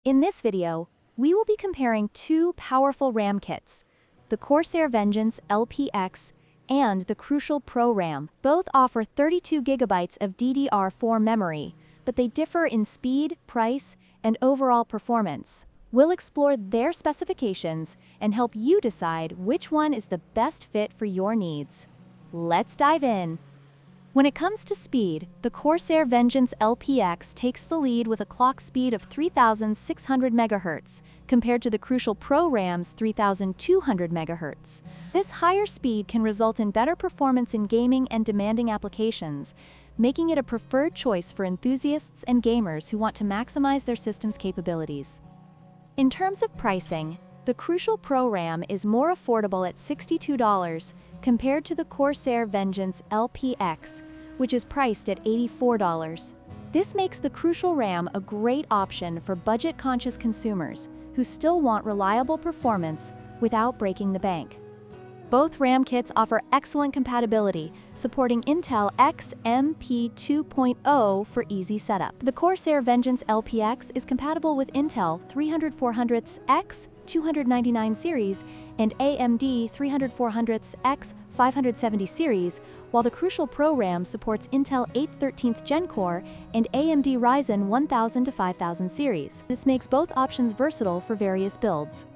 In this video, we will be comparing two powerful RAM kits, the CORSAIR Vengeance LPX and the Crucial Pro RAM. Both offer 32 GB of DDR4 memory, but they differ in speed, price, and overall performance. We'll explore their specifications and help you decide which one is the best fit for your needs. Let's dive in. When it comes to speed, the CORSAIR Vengeance LPX takes the lead with a clock speed of 3,600 MHz, compared to the Crucial Pro RAM's 3,200 MHz. This higher speed can result in better performance in gaming and demanding applications, making it a preferred choice for enthusiasts and gamers who want to maximize their system's capabilities. In terms of pricing, the Crucial Pro RAM is more affordable at $62 compared to the CORSAIR Vengeance LPX, which is priced at $84. This makes the Crucial RAM a great option for budget-conscious consumers who still want reliable performance without breaking the bank. Both RAM kits offer excellent compatibility, supporting Intel XMP 2.0 for easy setup. The CORSAIR Vengeance LPX is compatible with Intel 3400X 299 series and AMD 3400X 570 series, while the Crucial Pro RAM supports Intel 8th 13th Gen Core and AMD Ryzen 1000 to 5000 series. This makes both options versatile for various builds.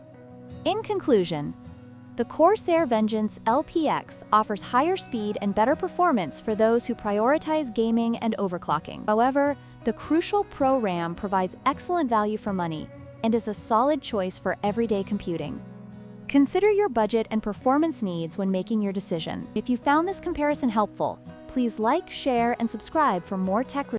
In conclusion, the CORSAIR Vengeance LPX offers higher speed and better performance for those who prioritize gaming and overclocking. However, the Crucial Pro RAM provides excellent value for money and is a solid choice for everyday computing. Consider your budget and performance needs when making your decision. If you found this comparison helpful, please like, share, and subscribe for more tech